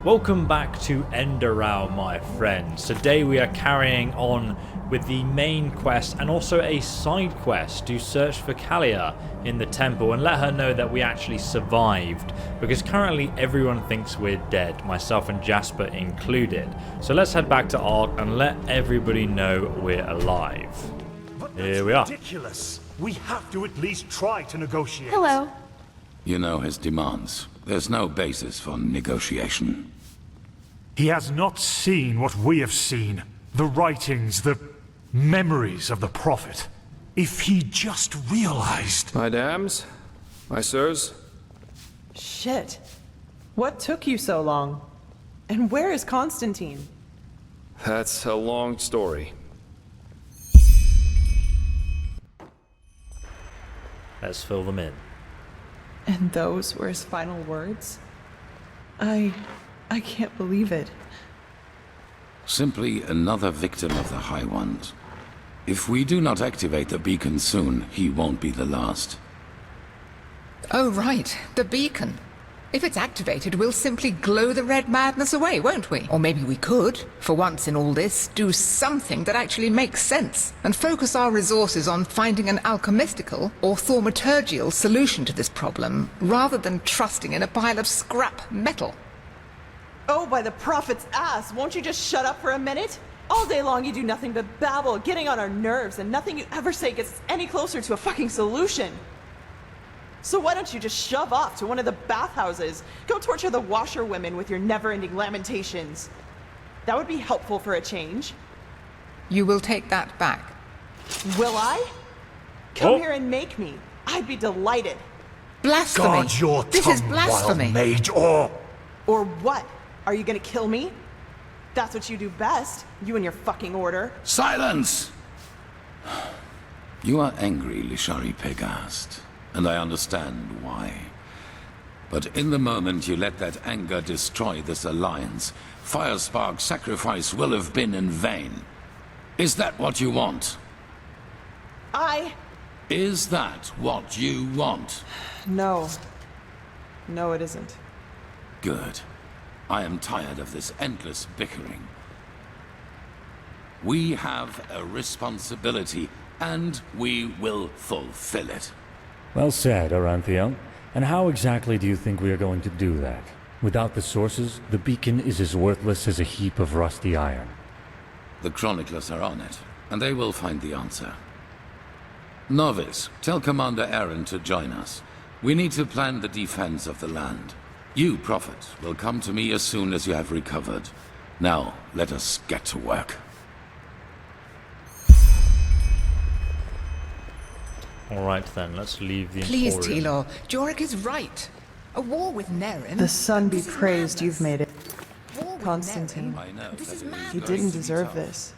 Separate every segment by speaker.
Speaker 1: Welcome back to Enderal, my friends. Today we are carrying on with the main quest and also a side quest to search for Kalia in the temple and let her know that we actually survived, because currently everyone thinks we're dead, myself and Jasper included. So let's head back to Ark and let everybody know we're alive. Here we are.
Speaker 2: Ridiculous. We have to at least try to negotiate.
Speaker 3: Hello.
Speaker 4: You know his demands. There's no basis for negotiation.
Speaker 2: He has not seen what we have seen. The writings, the memories of the Prophet. If he just realized...
Speaker 5: My dams, my sirs.
Speaker 6: Shit. What took you so long? And where is Constantine?
Speaker 5: That's a long story.
Speaker 1: Let's fill them in.
Speaker 6: And those were his final words? I can't believe it.
Speaker 4: Simply another victim of the High Ones. If we do not activate the beacon soon, he won't be the last.
Speaker 7: Oh, right. The beacon. If it's activated, we'll simply glow the red madness away, won't we? Or maybe we could, for once in all this, do something that actually makes sense, and focus our resources on finding an alchemistical or thaumaturgical solution to this problem, rather than trusting in a pile of scrap metal.
Speaker 6: Oh, by the Prophet's ass! Won't you just shut up for a minute? All day long you do nothing but babble, getting on our nerves, and nothing you ever say gets us any closer to a fucking solution. So why don't you just shove off to one of the bathhouses? Go torture the washerwomen with your never-ending lamentations. That would be helpful for a change.
Speaker 7: You will take that back.
Speaker 6: Will I? Come here and make me. I'd be delighted.
Speaker 7: Blasphemy!
Speaker 2: Guard your
Speaker 7: This is
Speaker 2: tongue,
Speaker 7: blasphemy!
Speaker 2: wild maid, or...
Speaker 6: Or what? Are you gonna kill me? That's what you do best, you and your fucking order.
Speaker 4: Silence! You are angry, Lishari Pegast, and I understand why. But in the moment you let that anger destroy this alliance, Firespark's sacrifice will have been in vain. Is that what you want? Is that what you want?
Speaker 6: No. No, it isn't.
Speaker 4: Good. I am tired of this endless bickering. We have a responsibility, and we will fulfill it.
Speaker 8: Well said, Aranthiel. And how exactly do you think we are going to do that? Without the sources, the beacon is as worthless as a heap of rusty iron.
Speaker 4: The chroniclers are on it, and they will find the answer. Novice, tell Commander Aaron to join us. We need to plan the defense of the land. You, Prophet, will come to me as soon as you have recovered. Now, let us get to work.
Speaker 1: Alright then, let's leave the
Speaker 7: Please,
Speaker 1: Emporium.
Speaker 7: Telor, Jorik is right. A war with Nerin...
Speaker 6: The sun be
Speaker 7: this is
Speaker 6: praised
Speaker 7: madness.
Speaker 6: you've made it.
Speaker 7: War with
Speaker 6: Constantine.
Speaker 7: Nerin,
Speaker 4: I know
Speaker 7: this
Speaker 4: that
Speaker 7: is
Speaker 4: it is
Speaker 7: madness.
Speaker 6: You
Speaker 4: going
Speaker 6: didn't
Speaker 4: to be
Speaker 6: deserve
Speaker 4: tough.
Speaker 6: this.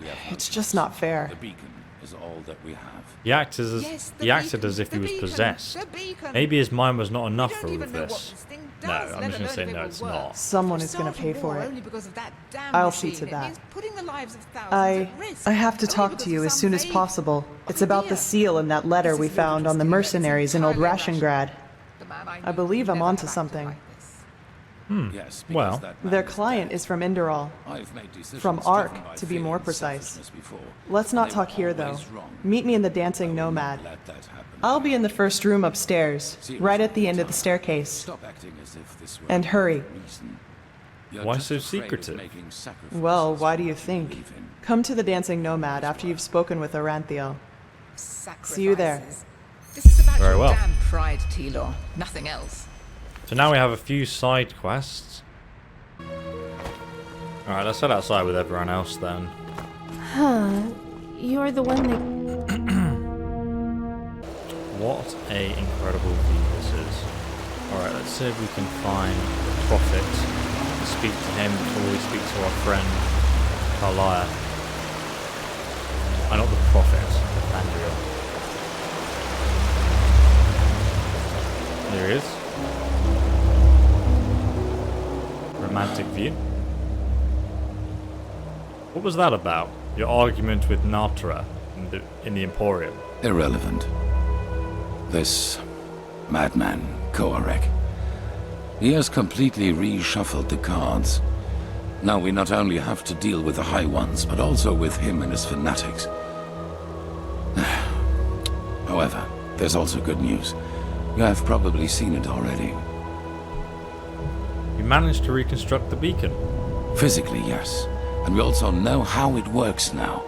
Speaker 4: We have no
Speaker 6: It's just
Speaker 4: choice.
Speaker 6: not fair.
Speaker 4: The beacon is all that we have.
Speaker 1: He acted as,
Speaker 7: Yes, the
Speaker 1: he acted
Speaker 7: beacon,
Speaker 1: as if he
Speaker 7: the
Speaker 1: was
Speaker 7: beacon,
Speaker 1: possessed.
Speaker 7: the beacon.
Speaker 1: Maybe his mind was not
Speaker 7: We
Speaker 1: enough
Speaker 7: don't
Speaker 1: for all
Speaker 7: even
Speaker 1: of
Speaker 7: know what
Speaker 1: this.
Speaker 7: this thing
Speaker 1: No,
Speaker 7: does,
Speaker 1: I'm
Speaker 7: let
Speaker 1: just going to
Speaker 7: alone
Speaker 1: say
Speaker 7: if it
Speaker 1: no,
Speaker 7: will
Speaker 1: it's
Speaker 7: work.
Speaker 1: not.
Speaker 6: Someone
Speaker 7: To
Speaker 6: is gonna
Speaker 7: start a
Speaker 6: pay for
Speaker 7: war
Speaker 6: it.
Speaker 7: only because of that damn
Speaker 6: I'll see
Speaker 7: machine,
Speaker 6: to
Speaker 7: it
Speaker 6: that.
Speaker 7: means putting the lives of thousands at risk,
Speaker 6: I have to
Speaker 7: only
Speaker 6: talk
Speaker 7: because
Speaker 6: to you
Speaker 7: of
Speaker 6: as
Speaker 7: some
Speaker 6: soon as
Speaker 7: vague
Speaker 6: possible. It's about the
Speaker 7: idea.
Speaker 6: seal in that letter
Speaker 7: This
Speaker 6: we
Speaker 7: is
Speaker 6: found on the
Speaker 7: ridiculous. It's
Speaker 6: mercenaries in Old
Speaker 7: entirely
Speaker 6: Rashengrad.
Speaker 7: The man
Speaker 6: I
Speaker 7: knew
Speaker 6: believe
Speaker 7: would
Speaker 6: I'm
Speaker 7: never
Speaker 6: onto
Speaker 7: have acted
Speaker 6: something.
Speaker 7: like this.
Speaker 4: Yes, because
Speaker 1: Well,
Speaker 4: that man
Speaker 6: Their
Speaker 4: is
Speaker 6: client
Speaker 4: dead.
Speaker 6: is from Enderal.
Speaker 4: I've made decisions
Speaker 6: From
Speaker 4: driven
Speaker 6: Ark,
Speaker 4: by
Speaker 6: to be
Speaker 4: fear
Speaker 6: more
Speaker 4: and
Speaker 6: precise.
Speaker 4: selfishness before,
Speaker 6: Let's
Speaker 4: and
Speaker 6: not
Speaker 4: they
Speaker 6: talk
Speaker 4: were
Speaker 6: here, though.
Speaker 4: always wrong.
Speaker 6: Meet me in the Dancing Nomad.
Speaker 4: Let that happen.
Speaker 6: I'll be in the first room upstairs, right at the end of the staircase.
Speaker 4: Stop acting as if this were
Speaker 6: And hurry.
Speaker 4: the reason. You're
Speaker 1: Why
Speaker 4: just
Speaker 1: so
Speaker 4: afraid of
Speaker 1: secretive?
Speaker 4: making sacrifices
Speaker 6: Well, why do you
Speaker 4: for what
Speaker 6: think?
Speaker 4: believe in.
Speaker 6: Come to the Dancing Nomad after you've spoken with Aranthiel.
Speaker 7: Sacrifices.
Speaker 6: See you there.
Speaker 7: This is about
Speaker 1: Very
Speaker 7: your
Speaker 1: well.
Speaker 7: damn pride, Telor. Nothing else.
Speaker 1: So now we have a few side quests. Alright, let's head outside with everyone else then.
Speaker 3: Huh. You're the one that...
Speaker 1: What a incredible view this is. Alright, let's see if we can find the Prophet and speak to him before we speak to our friend Kalia. Not the Prophet, Andrea. There he is. Romantic view. What was that about? Your argument with Natra in the Emporium?
Speaker 4: Irrelevant. This madman, Koarek. He has completely reshuffled the cards. Now we not only have to deal with the High Ones, but also with him and his fanatics. However, there's also good news. You have probably seen it already.
Speaker 1: You managed to reconstruct the beacon.
Speaker 4: Physically, yes. And we also know how it works now,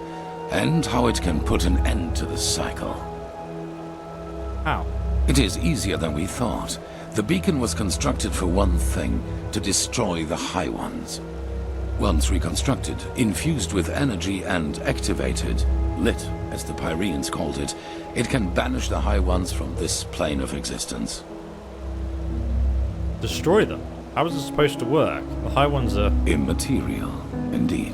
Speaker 4: and how it can put an end to the cycle.
Speaker 1: How?
Speaker 4: It is easier than we thought. The beacon was constructed for one thing, to destroy the High Ones. Once reconstructed, infused with energy and activated, lit, as the Pyreans called it, it can banish the High Ones from this plane of existence.
Speaker 1: Destroy them? How is it supposed to work? The High Ones are...
Speaker 4: Immaterial, indeed.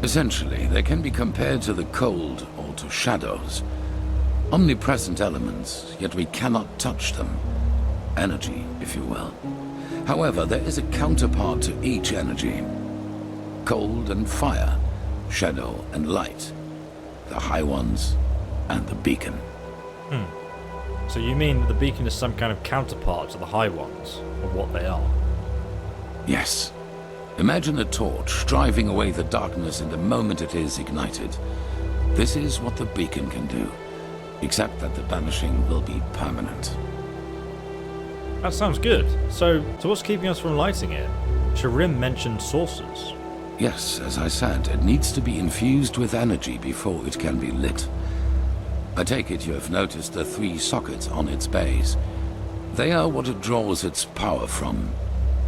Speaker 4: Essentially, they can be compared to the cold or to shadows. Omnipresent elements, yet we cannot touch them. Energy, if you will. However, there is a counterpart to each energy. Cold and fire, shadow and light. The High Ones and the beacon.
Speaker 1: So you mean that the beacon is some kind of counterpart to the High Ones, or what they are?
Speaker 4: Yes. Imagine a torch driving away the darkness in the moment it is ignited. This is what the beacon can do, except that the banishing will be permanent.
Speaker 1: That sounds good. So what's keeping us from lighting it? Sharim mentioned sources.
Speaker 4: Yes, as I said, it needs to be infused with energy before it can be lit. I take it you have noticed the 3 sockets on its base. They are what it draws its power from.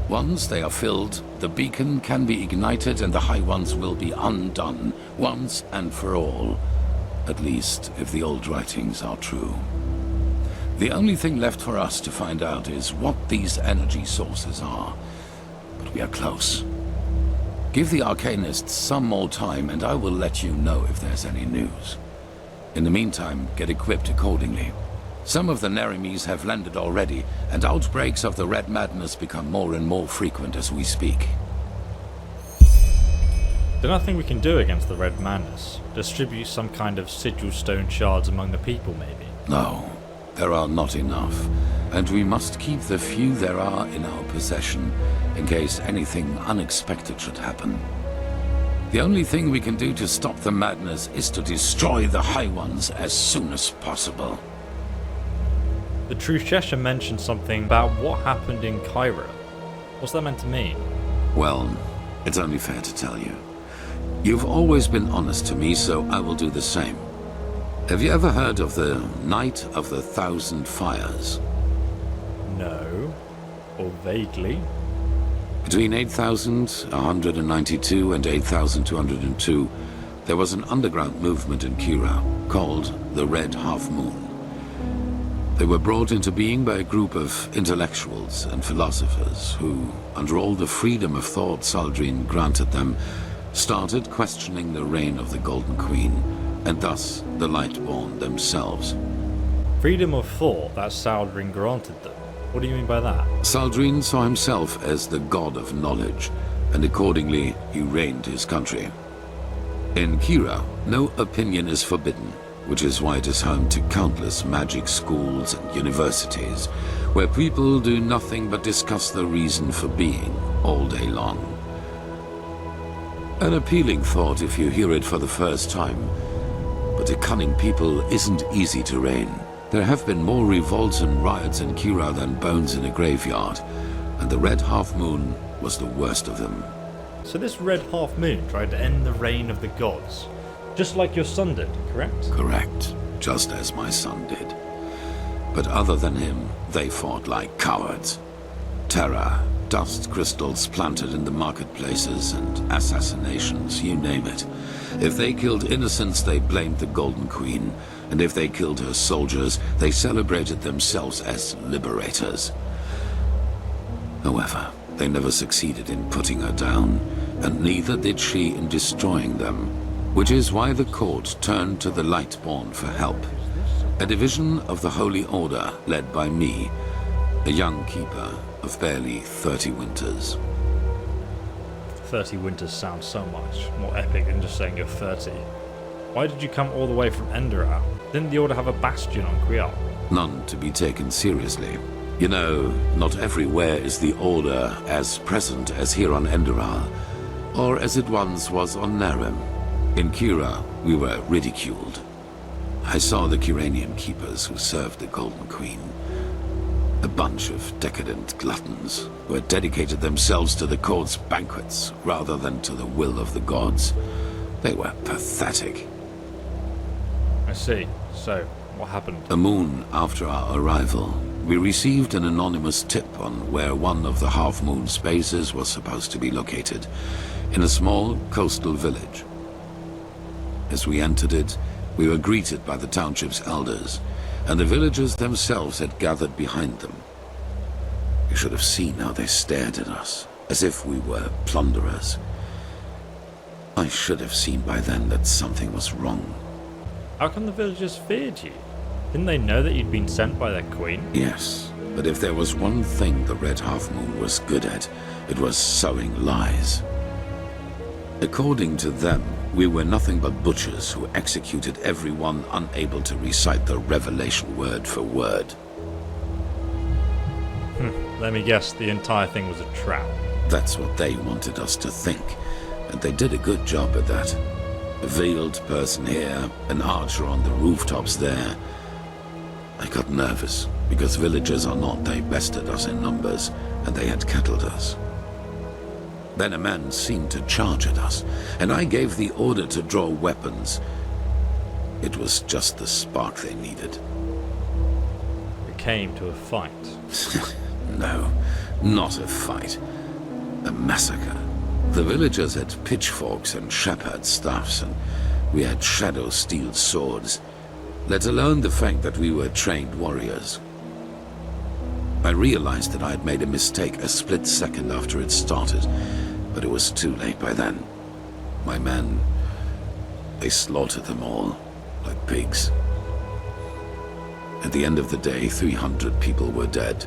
Speaker 4: Once they are filled, the beacon can be ignited and the High Ones will be undone, once and for all. At least, if the old writings are true. The only thing left for us to find out is what these energy sources are. But we are close. Give the Arcanists some more time and I will let you know if there's any news. In the meantime, get equipped accordingly. Some of the Nerimes have landed already, and outbreaks of the Red Madness become more and more frequent as we speak.
Speaker 1: There's nothing we can do against the Red Madness. Distribute some kind of sigil stone shards among the people, maybe.
Speaker 4: No, there are not enough, and we must keep the few there are in our possession, in case anything unexpected should happen. The only thing we can do to stop the madness is to destroy the High Ones as soon as possible.
Speaker 1: The True Cheshire mentioned something about what happened in Cairo. What's that meant to mean?
Speaker 4: Well, it's only fair to tell you. You've always been honest to me, so I will do the same. Have you ever heard of the Night of the Thousand Fires?
Speaker 1: No. Or vaguely.
Speaker 4: Between 8,192 and 8,202, there was an underground movement in Kira called the Red Half Moon. They were brought into being by a group of intellectuals and philosophers who, under all the freedom of thought Saldrine granted them, started questioning the reign of the Golden Queen, and thus the Lightborn themselves.
Speaker 1: Freedom of thought that Saldrine granted them. What do you mean by that?
Speaker 4: Saldrine saw himself as the god of knowledge, and accordingly he reigned his country. In Kira, no opinion is forbidden, which is why it is home to countless magic schools and universities, where people do nothing but discuss the reason for being all day long. An appealing thought if you hear it for the first time, but a cunning people isn't easy to reign. There have been more revolts and riots in Kira than bones in a graveyard, and the Red Half Moon was the worst of them.
Speaker 1: So this Red Half Moon tried to end the reign of the gods, just like your son did, correct?
Speaker 4: Correct, just as my son did. But other than him, they fought like cowards. Terror, dust crystals planted in the marketplaces, and assassinations, you name it. If they killed innocents, they blamed the Golden Queen, and if they killed her soldiers, they celebrated themselves as liberators. However, they never succeeded in putting her down, and neither did she in destroying them, which is why the court turned to the Lightborn for help, a division of the Holy Order led by me, a young keeper of barely 30 winters.
Speaker 1: 30 winters sounds so much more epic than just saying you're 30. Why did you come all the way from Enderal? Didn't the Order have a bastion on Kriel?
Speaker 4: None to be taken seriously. You know, not everywhere is the Order as present as here on Enderal, or as it once was on Narim. In Kira, we were ridiculed. I saw the Curanium Keepers who served the Golden Queen. A bunch of decadent gluttons who had dedicated themselves to the court's banquets rather than to the will of the gods. They were pathetic.
Speaker 1: I see. So, what happened?
Speaker 4: A moon after our arrival, we received an anonymous tip on where one of the half-moon spaces was supposed to be located, in a small coastal village. As we entered it, we were greeted by the township's elders, and the villagers themselves had gathered behind them. You should have seen how they stared at us, as if we were plunderers. I should have seen by then that something was wrong.
Speaker 1: How come the villagers feared you? Didn't they know that you'd been sent by their queen?
Speaker 4: Yes, but if there was one thing the Red Half-Moon was good at, it was sowing lies. According to them, we were nothing but butchers who executed everyone unable to recite the revelation word for word.
Speaker 1: Let me guess, the entire thing was a trap.
Speaker 4: That's what they wanted us to think, and they did a good job at that. A veiled person here, an archer on the rooftops there. I got nervous, because villagers or not, they bested us in numbers, and they had kettled us. Then a man seemed to charge at us, and I gave the order to draw weapons. It was just the spark they needed.
Speaker 1: It came to a fight.
Speaker 4: No, not a fight. A massacre. The villagers had pitchforks and shepherd staffs, and we had shadow steel swords, let alone the fact that we were trained warriors. I realized that I had made a mistake a split second after it started, but it was too late by then. My men, they slaughtered them all, like pigs. At the end of the day, 300 people were dead,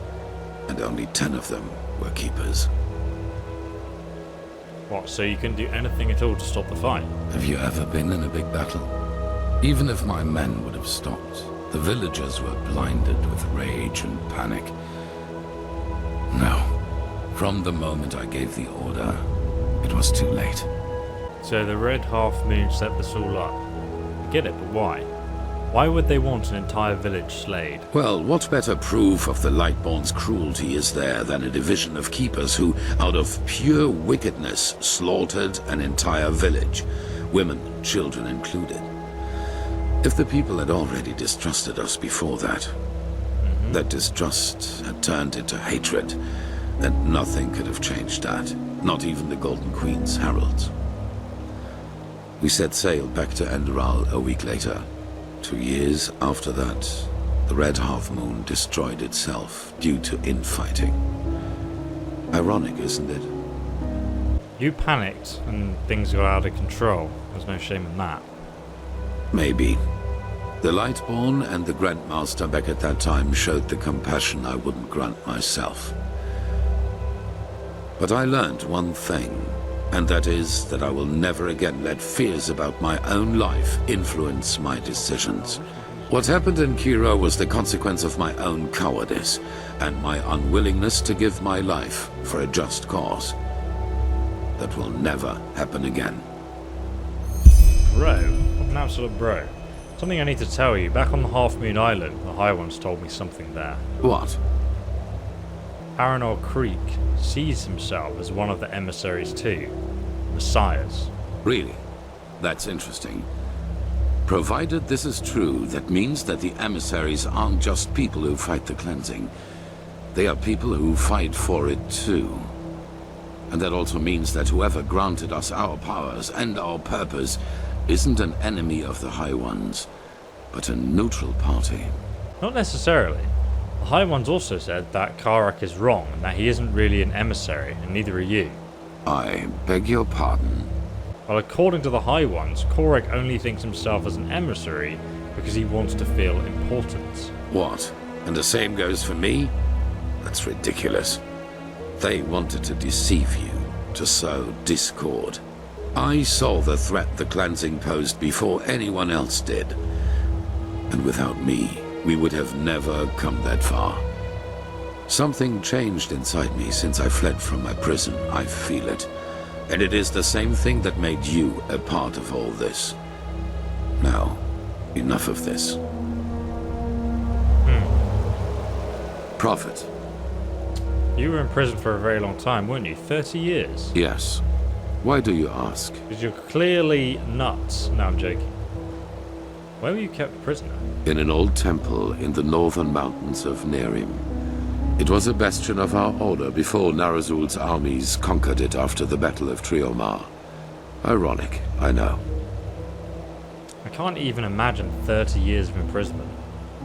Speaker 4: and only 10 of them were keepers.
Speaker 1: What, so you couldn't do anything at all to stop the fight?
Speaker 4: Have you ever been in a big battle? Even if my men would have stopped, the villagers were blinded with rage and panic. No. From the moment I gave the order, it was too late.
Speaker 1: So the Red Half-Moon set this all up. I get it, but why? Why would they want an entire village slayed?
Speaker 4: Well, what better proof of the Lightborn's cruelty is there than a division of keepers who, out of pure wickedness, slaughtered an entire village, women and children included? If the people had already distrusted us before that, that distrust had turned into hatred, and nothing could have changed that, not even the Golden Queen's heralds. We set sail back to Enderal a week later. 2 years after that, the Red Half-Moon destroyed itself due to infighting. Ironic, isn't it?
Speaker 1: You panicked and things got out of control. There's no shame in that.
Speaker 4: Maybe. The Lightborn and the Grandmaster back at that time showed the compassion I wouldn't grant myself. But I learned one thing, and that is that I will never again let fears about my own life influence my decisions. What happened in Kira was the consequence of my own cowardice, and my unwillingness to give my life for a just cause. That will never happen again.
Speaker 1: Bro? What an absolute bro. Something I need to tell you. Back on the Half-Moon Island, the High Ones told me something there.
Speaker 4: What?
Speaker 1: Paranor Creek sees himself as one of the emissaries too. Messiahs.
Speaker 4: Really? That's interesting. Provided this is true, that means that the emissaries aren't just people who fight the cleansing. They are people who fight for it too. And that also means that whoever granted us our powers and our purpose isn't an enemy of the High Ones, but a neutral party.
Speaker 1: Not necessarily. The High Ones also said that Karak is wrong and that he isn't really an emissary, and neither are you.
Speaker 4: I beg your pardon?
Speaker 1: Well, according to the High Ones, Korek only thinks himself as an emissary because he wants to feel important.
Speaker 4: What? And the same goes for me? That's ridiculous. They wanted to deceive you, to sow discord. I saw the threat the cleansing posed before anyone else did. And without me, we would have never come that far. Something changed inside me since I fled from my prison. I feel it. And it is the same thing that made you a part of all this. Now, enough of this. Prophet.
Speaker 1: You were in prison for a very long time, weren't you? 30 years?
Speaker 4: Yes. Why do you ask?
Speaker 1: Because you're clearly nuts. No, I'm joking. Where were you kept prisoner?
Speaker 4: In an old temple in the northern mountains of Nerim. It was a bastion of our order before Narazul's armies conquered it after the Battle of Triomar. Ironic, I know.
Speaker 1: I can't even imagine 30 years of imprisonment.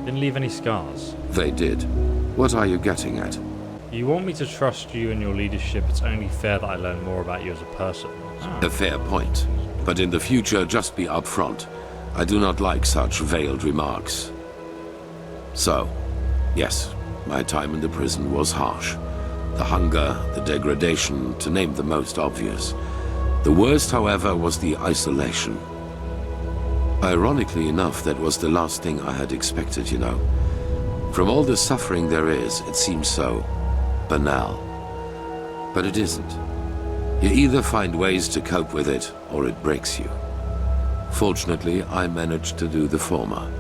Speaker 1: Didn't leave any scars.
Speaker 4: They did. What are you getting at?
Speaker 1: You want me to trust you and your leadership, it's only fair that I learn more about you as a person.
Speaker 4: A fair point. But in the future, just be upfront. I do not like such veiled remarks. So, yes, my time in the prison was harsh. The hunger, the degradation, to name the most obvious. The worst, however, was the isolation. Ironically enough, that was the last thing I had expected, you know. From all the suffering there is, it seems so banal. But it isn't. You either find ways to cope with it, or it breaks you. Fortunately, I managed to do the former.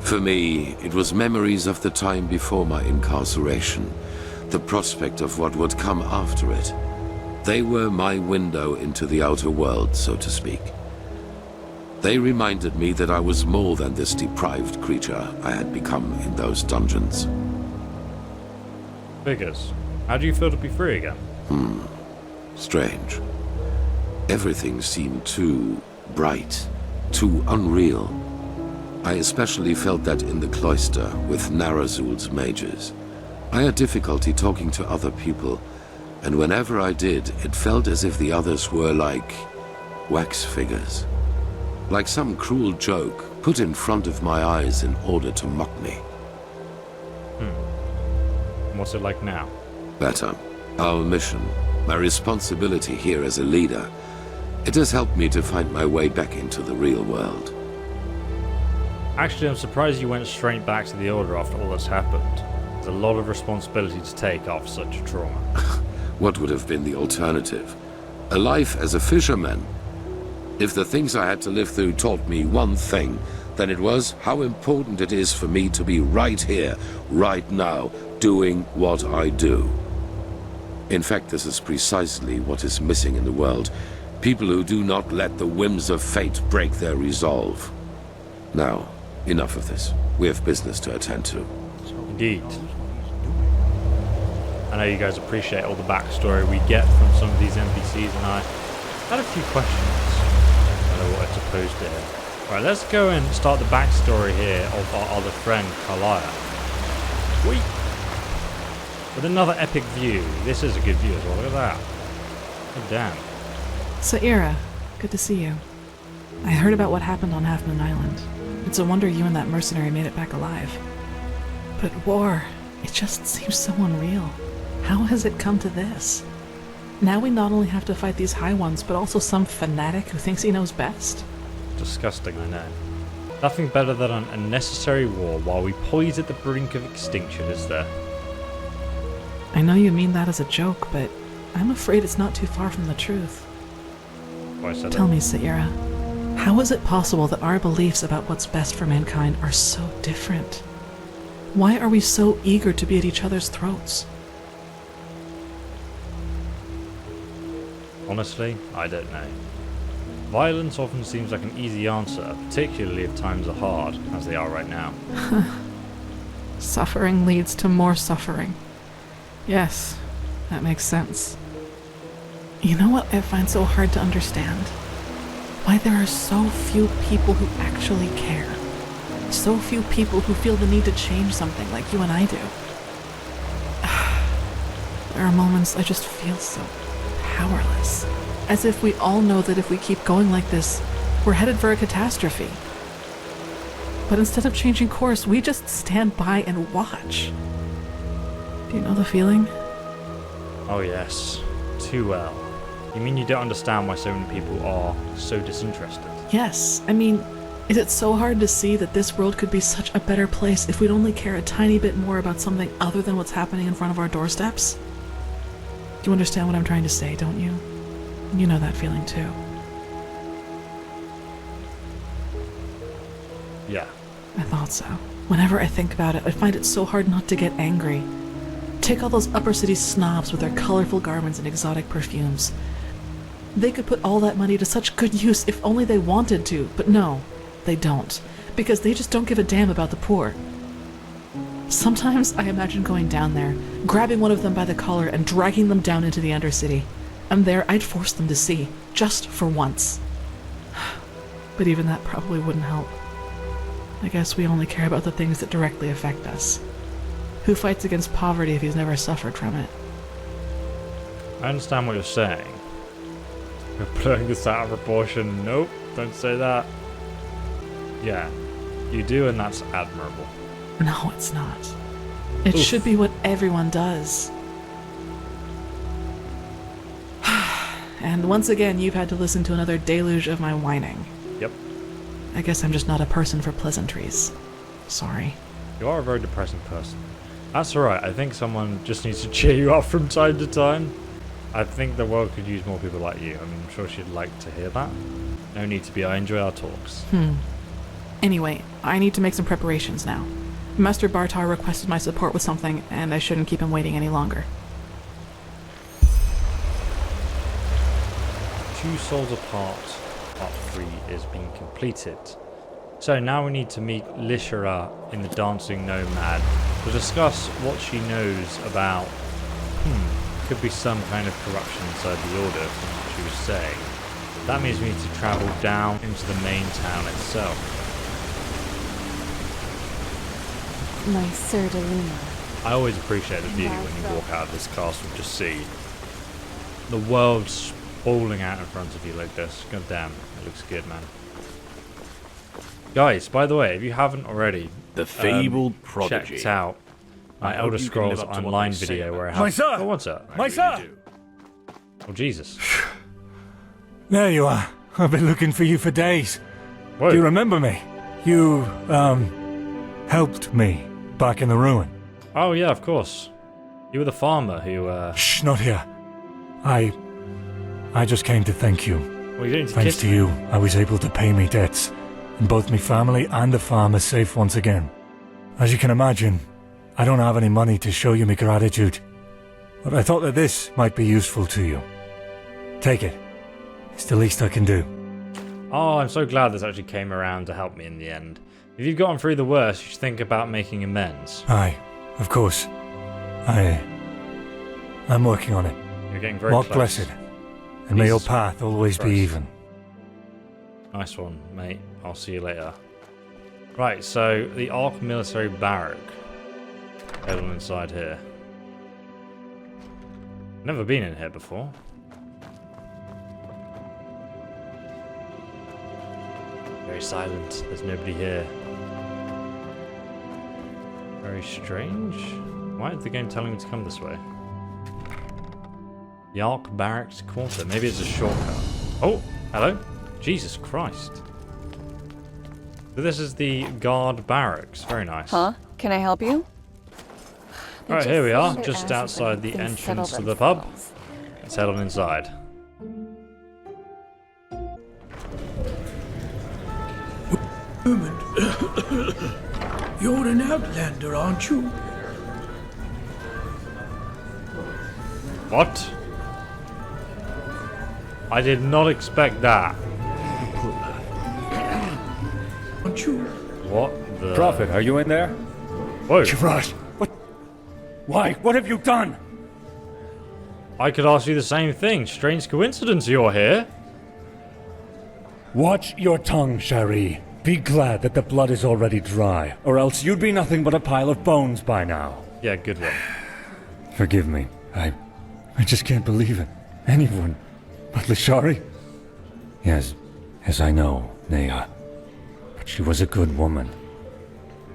Speaker 4: For me, it was memories of the time before my incarceration, the prospect of what would come after it. They were my window into the outer world, so to speak. They reminded me that I was more than this deprived creature I had become in those dungeons.
Speaker 1: Figures. How do you feel to be free again?
Speaker 4: Strange. Everything seemed too bright, too unreal. I especially felt that in the cloister with Narazul's mages. I had difficulty talking to other people, and whenever I did, it felt as if the others were like wax figures. Like some cruel joke put in front of my eyes in order to mock me.
Speaker 1: What's it like now?
Speaker 4: Better. Our mission, my responsibility here as a leader, it has helped me to find my way back into the real world.
Speaker 1: Actually, I'm surprised you went straight back to the Order after all that's happened. There's a lot of responsibility to take after such a trauma.
Speaker 4: What would have been the alternative? A life as a fisherman? If the things I had to live through taught me one thing, then it was how important it is for me to be right here, right now, doing what I do. In fact, this is precisely what is missing in the world. People who do not let the whims of fate break their resolve. Now, enough of this. We have business to attend to.
Speaker 1: Indeed. I know you guys appreciate all the backstory we get from some of these NPCs, and I had a few questions that I wanted to pose to him. Right, let's go and start the backstory here of our other friend, Kalia. Sweet! With another epic view. This is a good view as well, look at that. Oh, damn.
Speaker 9: Saira, good to see you. I heard about what happened on Half Moon Island. It's a wonder you and that mercenary made it back alive. But war, it just seems so unreal. How has it come to this? Now we not only have to fight these High Ones, but also some fanatic who thinks he knows best?
Speaker 1: Disgusting, I know. Nothing better than an unnecessary war while we poise at the brink of extinction, is there?
Speaker 9: I know you mean that as a joke, but I'm afraid it's not too far from the truth. Tell me, Saira, how is it possible that our beliefs about what's best for mankind are so different? Why are we so eager to be at each other's throats?
Speaker 1: Honestly, I don't know. Violence often seems like an easy answer, particularly if times are hard, as they are right now.
Speaker 9: Suffering leads to more suffering. Yes, that makes sense. You know what I find so hard to understand? Why there are so few people who actually care. So few people who feel the need to change something like you and I do. There are moments I just feel so powerless. As if we all know that if we keep going like this, we're headed for a catastrophe. But instead of changing course, we just stand by and watch. Do you know the feeling?
Speaker 1: Oh yes, too well. You mean you don't understand why so many people are so disinterested?
Speaker 9: Yes, I mean, Is it so hard to see that this world could be such a better place if we'd only care a tiny bit more about something other than what's happening in front of our doorsteps? Do you understand what I'm trying to say, don't you? You know that feeling too.
Speaker 1: Yeah.
Speaker 9: I thought so. Whenever I think about it, I find it so hard not to get angry. Take all those upper city snobs with their colorful garments and exotic perfumes. They could put all that money to such good use if only they wanted to, but no, they don't, because they just don't give a damn about the poor. Sometimes I imagine going down there, grabbing one of them by the collar and dragging them down into the Undercity. And there I'd force them to see, just for once. But even that probably wouldn't help. I guess we only care about the things that directly affect us. Who fights against poverty if he's never suffered from it?
Speaker 1: I understand what you're saying. You're blowing this out of proportion. Nope, don't say that. Yeah, you do, and that's admirable.
Speaker 9: No, it's not. It
Speaker 1: Oof.
Speaker 9: should be what everyone does. And once again, you've had to listen to another deluge of my whining.
Speaker 1: Yep.
Speaker 9: I guess I'm just not a person for pleasantries. Sorry.
Speaker 1: You are a very depressing person. That's alright, I think someone just needs to cheer you up from time to time. I think the world could use more people like you. I mean, I'm sure she'd like to hear that. No need to be, I enjoy our talks.
Speaker 9: Anyway, I need to make some preparations now. Master Bartar requested my support with something, and I shouldn't keep him waiting any longer.
Speaker 1: 2 Souls Apart, Part 3 is being completed. So now we need to meet Lishara in the Dancing Nomad to discuss what she knows about, could be some kind of corruption inside the Order from what she was saying. That means we need to travel down into the main town itself.
Speaker 3: My Sir Deluna.
Speaker 1: I always appreciate the view when you walk out of this castle to see the world sprawling out in front of you like this. God damn, it looks good, man. Guys, by the way, if you haven't already,
Speaker 10: the fabled prodigy.
Speaker 1: Checked out my Elder Scrolls Online video where I have...
Speaker 2: My sir!
Speaker 1: Oh, what's up?
Speaker 2: My sir!
Speaker 1: Oh, Jesus.
Speaker 2: There you are. I've been looking for you for days.
Speaker 1: Whoa.
Speaker 2: Do you remember me? You, helped me back in the ruin.
Speaker 1: Oh, yeah, of course. You were the farmer who,
Speaker 2: Shh, not here. I just came to thank you.
Speaker 1: Well, you didn't
Speaker 2: Thanks to you, I was able to pay me debts. And both me family and the farm are safe once again. As you can imagine, I don't have any money to show you my gratitude. But I thought that this might be useful to you. Take it. It's the least I can do.
Speaker 1: Oh, I'm so glad this actually came around to help me in the end. If you've gotten through the worst, you should think about making amends.
Speaker 2: Aye, of course. I'm working on it.
Speaker 1: You're getting very
Speaker 2: Walk
Speaker 1: close.
Speaker 2: blessed, and may your path always be
Speaker 1: Christ.
Speaker 2: even.
Speaker 1: Nice one, mate. I'll see you later. Right, so the Ark Military Barrack. Head on inside here. Never been in here before. Very silent. There's nobody here. Very strange. Why is the game telling me to come this way? The Ark Barracks Quarter. Maybe it's a shortcut. Oh, hello. Jesus Christ. So this is the guard barracks. Very nice.
Speaker 11: Huh? Can I help you?
Speaker 1: Alright, here we are, just outside the entrance to the pub. Let's head on inside.
Speaker 12: You're an outlander, aren't you?
Speaker 1: What? I did not expect that.
Speaker 12: Aren't you?
Speaker 1: What the...
Speaker 8: Prophet, are you in there?
Speaker 1: Whoa.
Speaker 2: Gerard, what? Why? What have you done?
Speaker 1: I could ask you the same thing. Strange coincidence you're here.
Speaker 8: Watch your tongue, Shari. Be glad that the blood is already dry, or else you'd be nothing but a pile of bones by now.
Speaker 1: Yeah, good one.
Speaker 8: Forgive me. I just can't believe it. Anyone but Lishari? Yes, I know, Nea. But she was a good woman.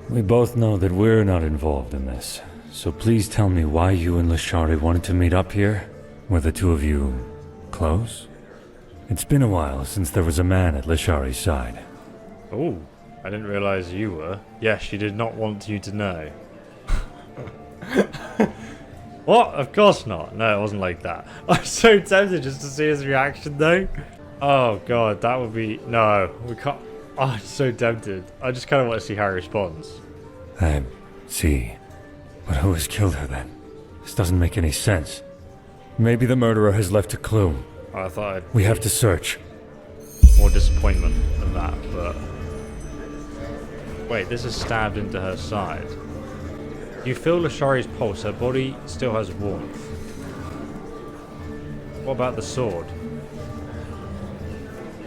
Speaker 8: We both know that we're not involved in this. So please tell me why you and Lishari wanted to meet up here? Were the two of you close? It's been a while since there was a man at Lishari's side.
Speaker 1: Oh, I didn't realize you were. Yes, she did not want you to know. What? Of course not. No, it wasn't like that. I'm so tempted just to see his reaction though. Oh god, that would be... No, we can't... Oh, I'm so tempted. I just kind of want to see how he responds.
Speaker 8: I see. But who has killed her then? This doesn't make any sense. Maybe the murderer has left a clue.
Speaker 1: I thought
Speaker 8: We have to search.
Speaker 1: more disappointment than that, but... Wait, this is stabbed into her side. You feel Lashari's pulse, her body still has warmth. What about the sword?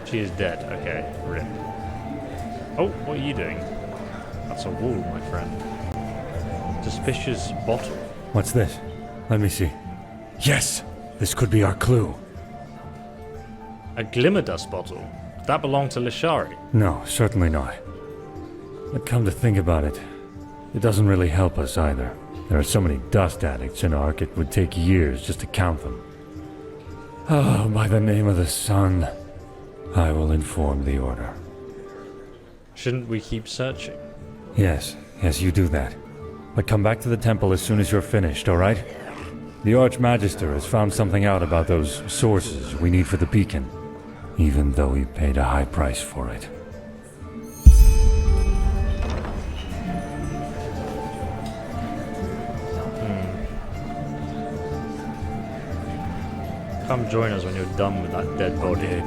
Speaker 1: She is dead, okay, rip. Oh, what are you doing? That's a wall, my friend. Suspicious bottle.
Speaker 8: What's this? Let me see. Yes! This could be our clue.
Speaker 1: A glimmer dust bottle. Did that belong to Lashari?
Speaker 8: No, certainly not. But come to think about it, it doesn't really help us either. There are so many dust addicts in Ark, it would take years just to count them. Oh, by the name of the sun, I will inform the Order.
Speaker 1: Shouldn't we keep searching?
Speaker 8: Yes, you do that. But come back to the temple as soon as you're finished, alright? The Archmagister has found something out about those sources we need for the beacon, even though he paid a high price for it.
Speaker 1: Come join us when you're done with that dead body.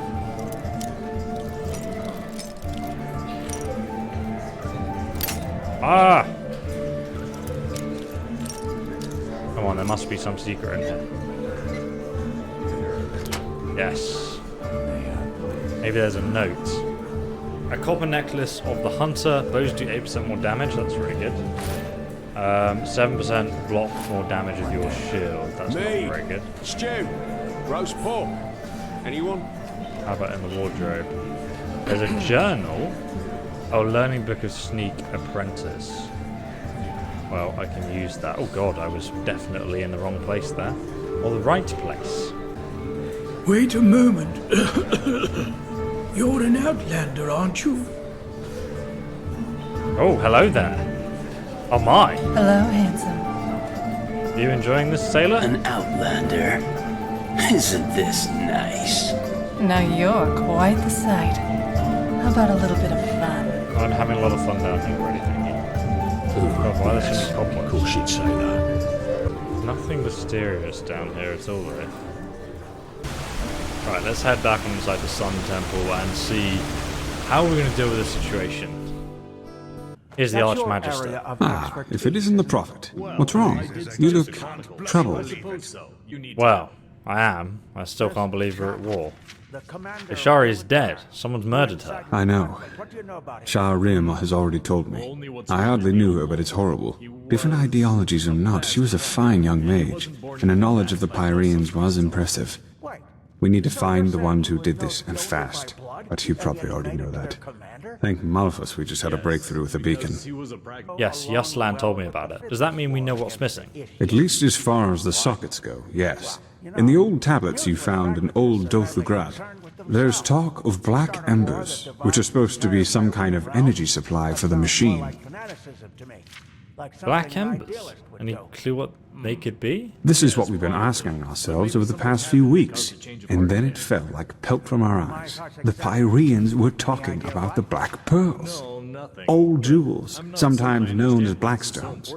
Speaker 1: Ah! Come on, there must be some secret in here. Yes. Maybe there's a note. A copper necklace of the hunter. Bows do 8% more damage. That's really good. 7% block more damage with your shield. That's not very good.
Speaker 10: Stew. Roast pork. Anyone?
Speaker 1: How about in the wardrobe? There's a journal. Oh, learning book of sneak apprentice. Well, I can use that. Oh god, I was definitely in the wrong place there. Or the right place.
Speaker 12: Wait a moment. You're an outlander, aren't you?
Speaker 1: Oh, hello there. Oh my.
Speaker 11: Hello, handsome.
Speaker 1: You enjoying this, sailor?
Speaker 13: An outlander. Isn't this nice?
Speaker 11: Now you're quite the sight. How about a little bit of fun?
Speaker 1: I'm having a lot of fun down here already, thank you. Oh, why there's so many cobwebs?
Speaker 10: Of course you'd say that.
Speaker 1: Nothing mysterious down here at all, though. Right, let's head back inside the Sun Temple and see how we're going to deal with this situation. Here's the Archmagister.
Speaker 14: Ah, if it isn't the Prophet. What's wrong? You look troubled.
Speaker 1: Well, I am. I still can't believe we're at war. Ishari is dead. Someone's murdered her.
Speaker 14: I know. Shah Rim has already told me. I hardly knew her, but it's horrible. Different ideologies or not, she was a fine young mage, and her knowledge of the Pyreans was impressive. We need to find the ones who did this, and fast. But you probably already know that. Thank Malphus we just had a breakthrough with the beacon.
Speaker 1: Yes, Yuslan told me about it. Does that mean we know what's missing?
Speaker 14: At least as far as the sockets go, yes. In the old tablets you found in old Dothugrad, there's talk of black embers, which are supposed to be some kind of energy supply for the machine.
Speaker 1: Black embers? Any clue what they could be?
Speaker 14: This is what we've been asking ourselves over the past few weeks, and then it fell like pelt from our eyes. The Pyreans were talking about the Black Pearls. Old jewels, sometimes known as blackstones.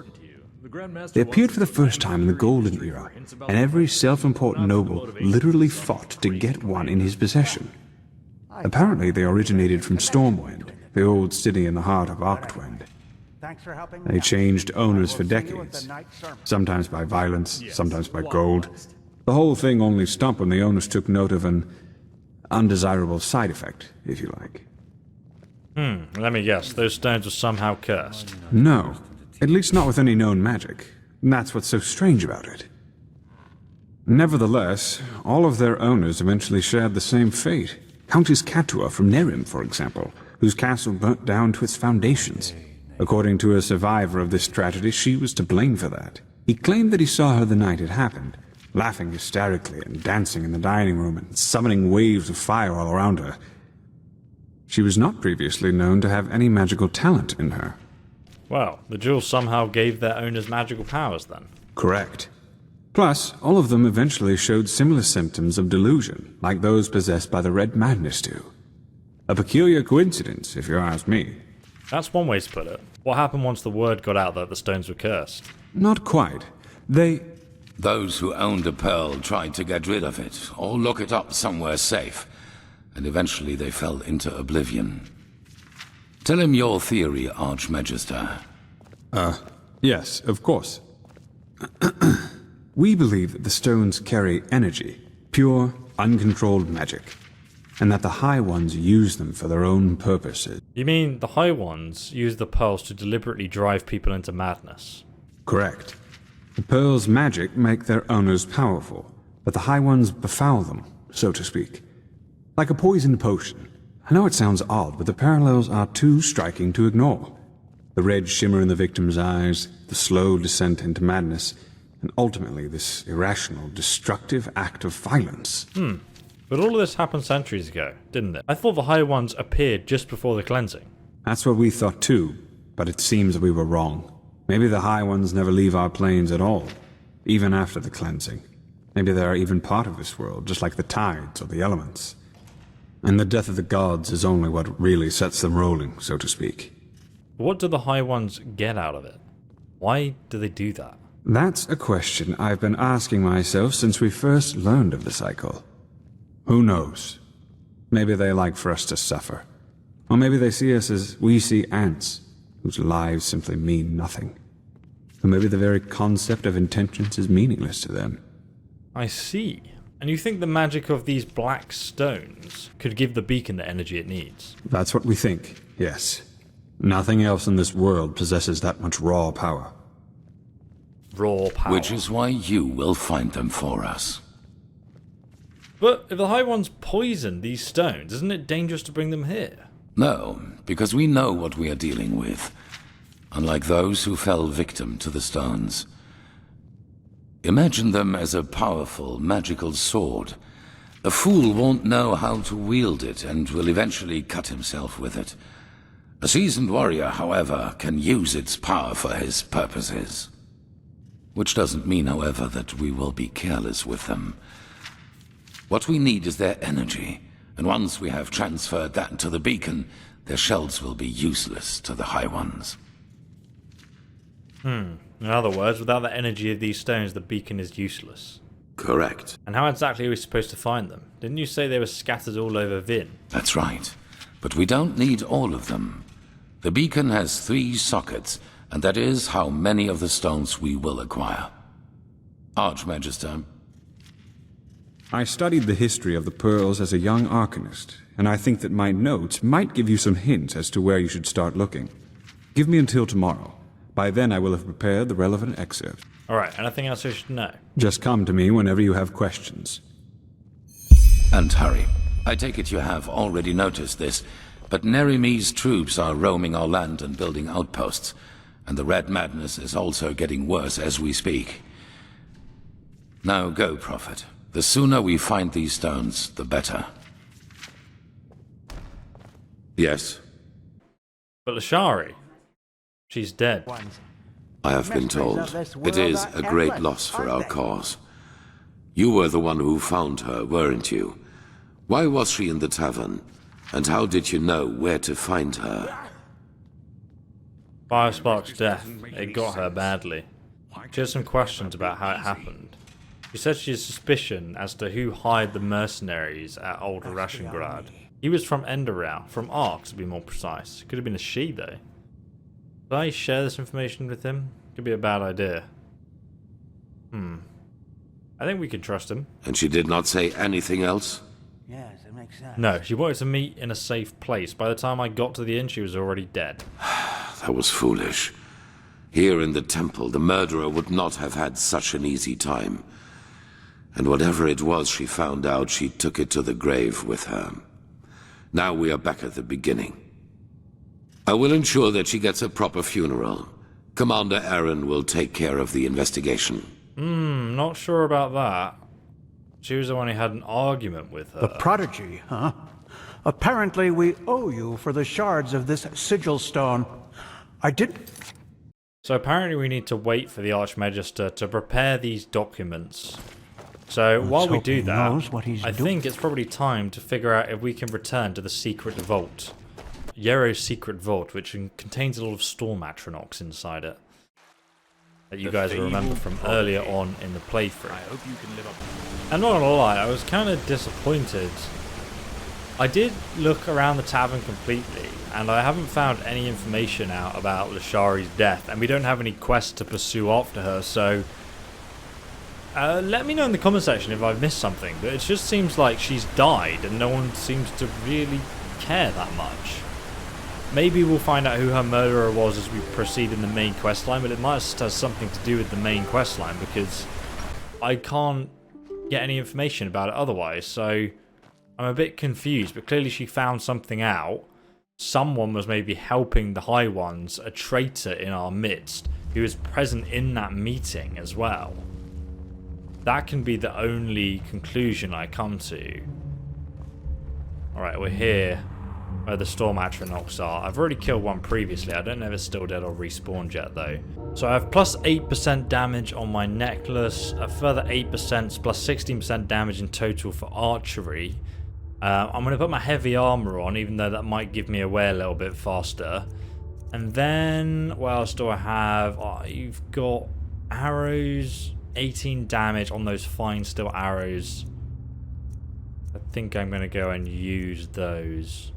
Speaker 14: They appeared for the first time in the Golden Era, and every self-important noble literally fought to get one in his possession. Apparently they originated from Stormwind, the old city in the heart of Arctwind. They changed owners for decades, sometimes by violence, sometimes by gold. The whole thing only stopped when the owners took note of an undesirable side effect, if you like.
Speaker 1: Let me guess, those stones were somehow cursed.
Speaker 14: No. At least not with any known magic. And that's what's so strange about it. Nevertheless, all of their owners eventually shared the same fate. Countess Katua from Nerim, for example, whose castle burnt down to its foundations. According to a survivor of this tragedy, she was to blame for that. He claimed that he saw her the night it happened, laughing hysterically and dancing in the dining room and summoning waves of fire all around her. She was not previously known to have any magical talent in her.
Speaker 1: Well, the jewels somehow gave their owners magical powers then.
Speaker 14: Correct. Plus, all of them eventually showed similar symptoms of delusion, like those possessed by the Red Madness do. A peculiar coincidence, if you ask me.
Speaker 1: That's one way to put it. What happened once the word got out that the stones were cursed?
Speaker 14: Not quite.
Speaker 4: Those who owned a pearl tried to get rid of it, or lock it up somewhere safe, and eventually they fell into oblivion. Tell him your theory, Archmagister.
Speaker 14: Yes, of course. We believe that the stones carry energy, pure, uncontrolled magic, and that the High Ones use them for their own purposes.
Speaker 1: You mean the High Ones use the pearls to deliberately drive people into madness?
Speaker 14: Correct. The pearls' magic make their owners powerful, but the High Ones befoul them, so to speak. Like a poisoned potion. I know it sounds odd, but the parallels are too striking to ignore. The red shimmer in the victim's eyes, the slow descent into madness, and ultimately this irrational, destructive act of violence.
Speaker 1: But all of this happened centuries ago, didn't it? I thought the High Ones appeared just before the cleansing.
Speaker 14: That's what we thought too, but it seems we were wrong. Maybe the High Ones never leave our planes at all, even after the cleansing. Maybe they are even part of this world, just like the tides or the elements. And the death of the gods is only what really sets them rolling, so to speak.
Speaker 1: What do the High Ones get out of it? Why do they do that?
Speaker 14: That's a question I've been asking myself since we first learned of the cycle. Who knows? Maybe they like for us to suffer. Or maybe they see us as we see ants, whose lives simply mean nothing. Or maybe the very concept of intentions is meaningless to them.
Speaker 1: I see. And you think the magic of these black stones could give the beacon the energy it needs?
Speaker 14: That's what we think, yes. Nothing else in this world possesses that much raw power.
Speaker 1: Raw power.
Speaker 4: Which is why you will find them for us.
Speaker 1: But if the High Ones poison these stones, isn't it dangerous to bring them here?
Speaker 4: No, because we know what we are dealing with. Unlike those who fell victim to the stones. Imagine them as a powerful, magical sword. A fool won't know how to wield it and will eventually cut himself with it. A seasoned warrior, however, can use its power for his purposes. Which doesn't mean, however, that we will be careless with them. What we need is their energy, and once we have transferred that to the beacon, their shells will be useless to the High Ones.
Speaker 1: In other words, without the energy of these stones, the beacon is useless.
Speaker 4: Correct.
Speaker 1: And how exactly are we supposed to find them? Didn't you say they were scattered all over Vin?
Speaker 4: That's right. But we don't need all of them. The beacon has 3 sockets, and that is how many of the stones we will acquire. Archmagister.
Speaker 14: I studied the history of the pearls as a young arcanist, and I think that my notes might give you some hints as to where you should start looking. Give me until tomorrow. By then I will have prepared the relevant excerpt.
Speaker 1: Alright, anything else I should know?
Speaker 14: Just come to me whenever you have questions.
Speaker 4: And hurry. I take it you have already noticed this, but Nerimi's troops are roaming our land and building outposts, and the Red Madness is also getting worse as we speak. Now go, Prophet. The sooner we find these stones, the better. Yes?
Speaker 1: But Lashari, she's dead.
Speaker 4: I have been told. It is a great loss for our cause. You were the one who found her, weren't you? Why was she in the tavern? And how did you know where to find her?
Speaker 1: Firespark's death, it got her badly. She has some questions about how it happened. She said she has suspicion as to who hired the mercenaries at Old Rashengrad. He was from Enderal, from Ark to be more precise. Could have been a she though. Did I share this information with him? Could be a bad idea. I think we can trust him.
Speaker 4: And she did not say anything else?
Speaker 13: Yes, it makes sense.
Speaker 1: No, she wanted to meet in a safe place. By the time I got to the inn, she was already dead.
Speaker 4: That was foolish. Here in the temple, the murderer would not have had such an easy time. And whatever it was she found out, she took it to the grave with her. Now we are back at the beginning. I will ensure that she gets a proper funeral. Commander Aaron will take care of the investigation.
Speaker 1: Not sure about that. She was the one who had an argument with her.
Speaker 12: The prodigy, huh?
Speaker 15: Apparently we owe you for the shards of this sigil stone. I did...
Speaker 1: So apparently we need to wait for the Archmagister to prepare these documents. So while we do that, I think it's probably time to figure out if we can return to the secret vault. Yero's secret vault, which contains a lot of Storm Atronachs inside it. That you guys will remember from earlier on in the playthrough. I hope you can live up. And not gonna lie, I was kind of disappointed. I did look around the tavern completely, and I haven't found any information out about Lashari's death, and we don't have any quests to pursue after her, so... let me know in the comment section if I've missed something, but it just seems like she's died, and no one seems to really care that much. Maybe we'll find out who her murderer was as we proceed in the main quest line, but it must have something to do with the main quest line, because I can't get any information about it otherwise, so I'm a bit confused, but clearly she found something out. Someone was maybe helping the High Ones, a traitor in our midst, who was present in that meeting as well. That can be the only conclusion I come to. Alright, we're here where the Storm Atronachs are. I've already killed one previously. I don't know if it's still dead or respawned yet though. So I have plus 8% damage on my necklace, a further 8% plus 16% damage in total for archery. I'm going to put my heavy armor on, even though that might give me away a little bit faster. And then, what else do I have? Oh, you've got arrows, 18 damage on those fine steel arrows. I think I'm going to go and use those.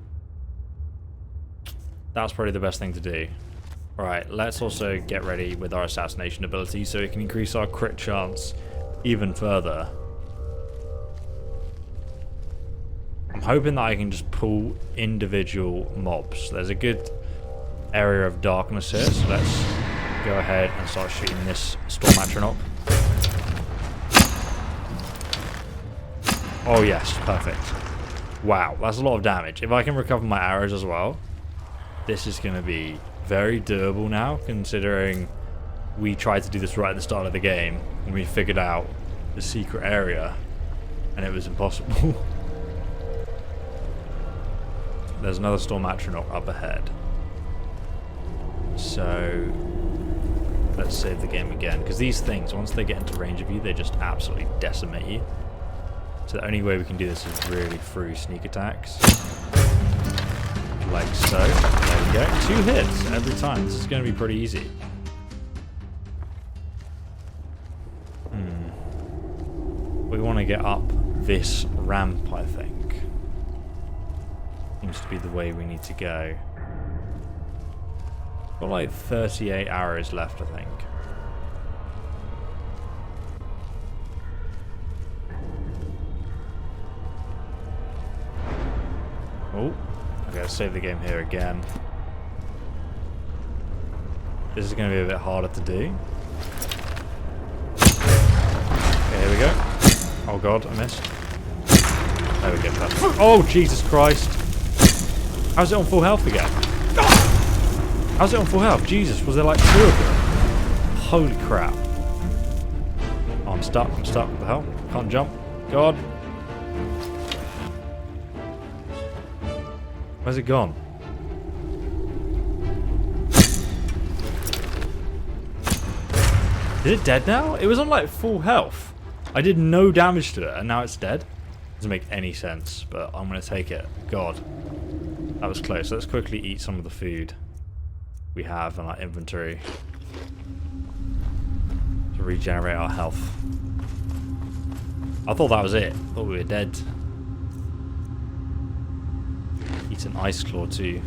Speaker 1: That's probably the best thing to do. Alright, let's also get ready with our assassination ability so we can increase our crit chance even further. I'm hoping that I can just pull individual mobs. There's a good area of darkness here, so let's go ahead and start shooting this Storm Atronach. Oh yes, perfect. Wow, that's a lot of damage. If I can recover my arrows as well, this is going to be very doable now, considering we tried to do this right at the start of the game, and we figured out the secret area, and it was impossible. There's another Storm Atronach up ahead. So let's save the game again, because these things, once they get into range of you, they just absolutely decimate you. So the only way we can do this is really through sneak attacks. Like so. There we go. 2 hits every time. This is going to be pretty easy. We want to get up this ramp, I think. Seems to be the way we need to go. Got like 38 arrows left, I think. Oh, okay, let's save the game here again. This is going to be a bit harder to do. Okay, here we go. Oh god, I missed. There we go. Oh, Jesus Christ. How's it on full health again? How's it on full health? Jesus, was there like 2 of them? Holy crap. Oh, I'm stuck. What the hell? Can't jump. God. Where's it gone? Is it dead now? It was on like full health. I did no damage to it and now it's dead. Doesn't make any sense, but I'm going to take it. God. That was close. Let's quickly eat some of the food we have in our inventory to regenerate our health. I thought that was it. I thought we were dead. Eat an ice claw too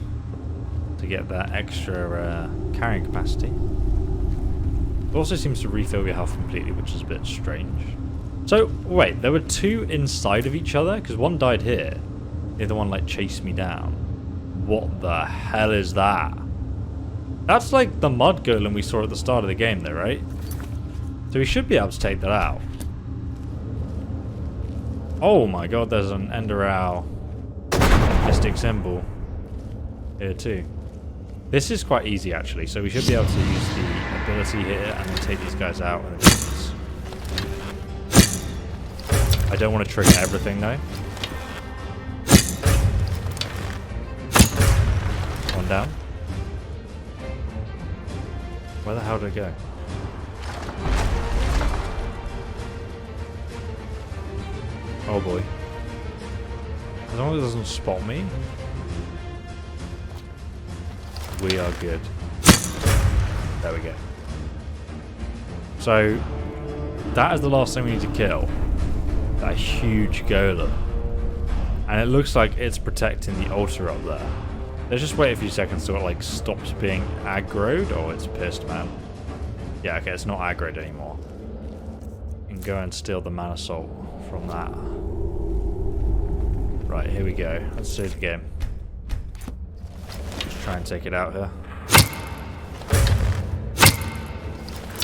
Speaker 1: to get that extra carrying capacity. It also seems to refill your health completely, which is a bit strange. So wait, there were 2 inside of each other because one died here, the other one like chased me down. What the hell is that? That's like the mud golem we saw at the start of the game though, right? So we should be able to take that out. Oh my god, there's an Enderal mystic symbol here too. This is quite easy actually, so we should be able to use the ability here and then take these guys out in a distance. I don't want to trigger everything though. down. Where the hell did it go? Oh boy. As long as it doesn't spot me, we are good. There we go. So, that is the last thing we need to kill. That huge golem. And it looks like it's protecting the altar up there. Let's just wait a few seconds till it like stops being aggroed. Oh, it's pissed, man. Yeah, okay, it's not aggroed anymore. And go and steal the mana salt from that. Right, here we go. Let's save the game. Just try and take it out here.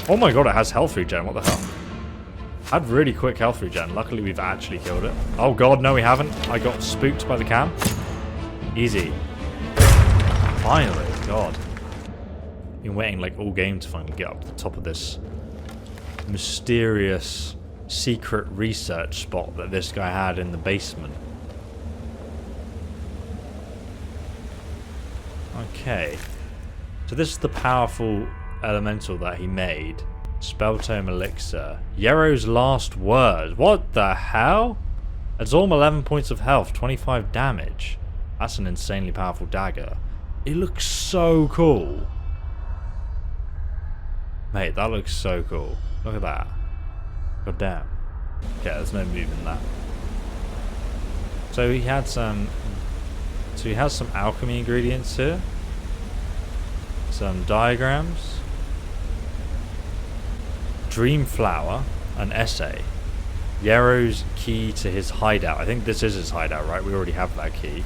Speaker 1: Oh my god, it has health regen. What the hell? Had really quick health regen. Luckily, we've actually killed it. Oh god, no, we haven't. I got spooked by the cam. Easy. Finally, god. Been waiting like all game to finally get up to the top of this mysterious secret research spot that this guy had in the basement. Okay. So this is the powerful elemental that he made. Spell Tome Elixir. Yero's last word. What the hell? Absorb 11 points of health, 25 damage. That's an insanely powerful dagger. It looks so cool. Mate, that looks so cool. Look at that. God damn. Okay, there's no moving that. So he had some... So he has some alchemy ingredients here. Some diagrams. Dream Flower, an essay. Yero's key to his hideout. I think this is his hideout, right? We already have that key.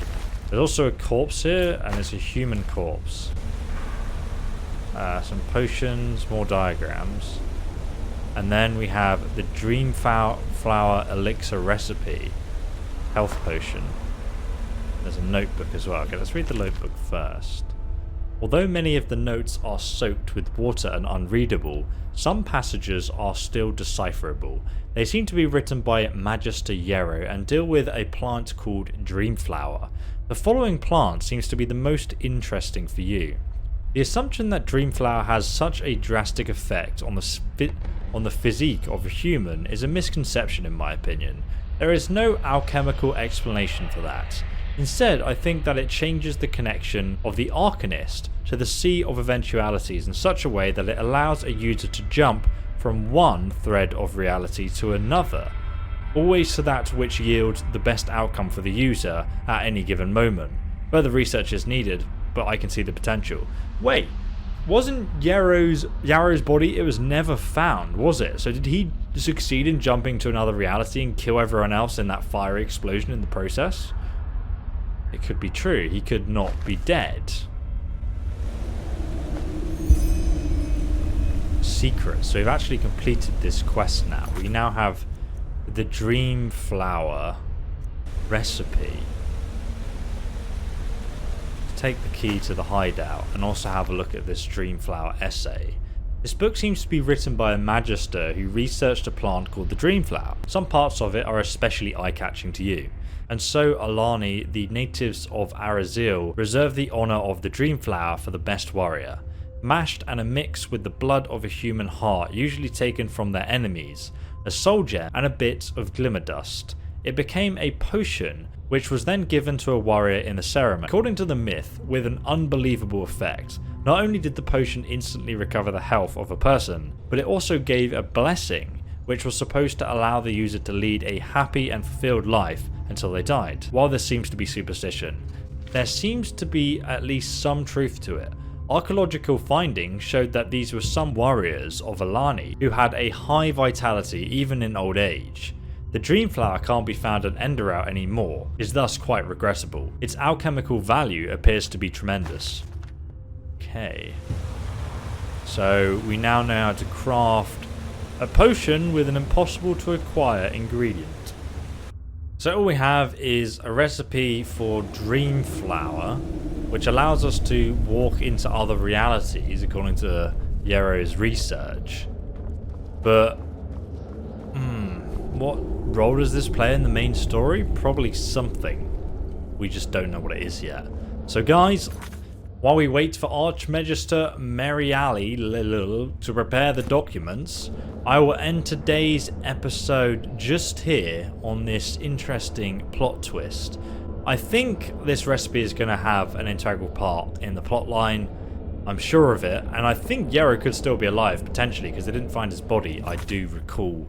Speaker 1: There's also a corpse here, and it's a human corpse. Some potions, more diagrams. And then we have the Dream Flower Elixir recipe. Health potion. There's a notebook as well. Okay, let's read the notebook first. Although many of the notes are soaked with water and unreadable, some passages are still decipherable. They seem to be written by Magister Yero and deal with a plant called Dreamflower. The following plant seems to be the most interesting for you. The assumption that Dreamflower has such a drastic effect on the physique of a human is a misconception in my opinion. There is no alchemical explanation for that. Instead, I think that it changes the connection of the Arcanist to the Sea of Eventualities in such a way that it allows a user to jump from one thread of reality to another, always to that which yields the best outcome for the user at any given moment. Further research is needed, but I can see the potential. Wait, wasn't Yaro's body, it was never found, was it? So did he succeed in jumping to another reality and kill everyone else in that fiery explosion in the process? It could be true. He could not be dead. Secret. So we've actually completed this quest now. We now have the Dream Flower recipe. Take the key to the hideout and also have a look at this Dream Flower essay. This book seems to be written by a magister who researched a plant called the Dream Flower. Some parts of it are especially eye-catching to you. And so Alani, the natives of Arazil, reserve the honour of the Dream Flower for the best warrior. Mashed and a mix with the blood of a human heart, usually taken from their enemies, a soul gem and a bit of glimmer dust. It became a potion, which was then given to a warrior in the ceremony. According to the myth, with an unbelievable effect. Not only did the potion instantly recover the health of a person, but it also gave a blessing, which was supposed to allow the user to lead a happy and fulfilled life until they died. While this seems to be superstition, there seems to be at least some truth to it. Archaeological findings showed that these were some warriors of Alani who had a high vitality even in old age. The Dreamflower can't be found at Enderal anymore, is thus quite regrettable. Its alchemical value appears to be tremendous. Okay. So we now know how to craft a potion with an impossible to acquire ingredient. So all we have is a recipe for Dream Flower, which allows us to walk into other realities according to Yero's research. But, what role does this play in the main story? Probably something. We just don't know what it is yet. So guys, While we wait for Archmagister Meriali to prepare the documents, I will end today's episode just here on this interesting plot twist. I think this recipe is going to have an integral part in the plotline. I'm sure of it, and I think Yero could still be alive, potentially, because they didn't find his body, I do recall,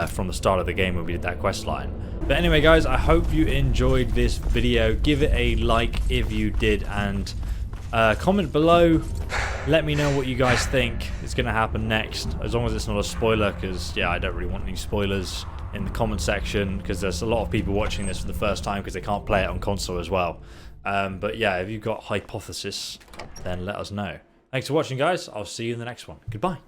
Speaker 1: from the start of the game when we did that quest line. But anyway, guys, I hope you enjoyed this video. Give it a like if you did, and comment below. Let me know what you guys think is going to happen next, as long as it's not a spoiler, because, yeah, I don't really want any spoilers in the comment section, because there's a lot of people watching this for the first time because they can't play it on console as well. But yeah, if you've got hypothesis, then let us know. Thanks for watching, guys. I'll see you in the next one. Goodbye.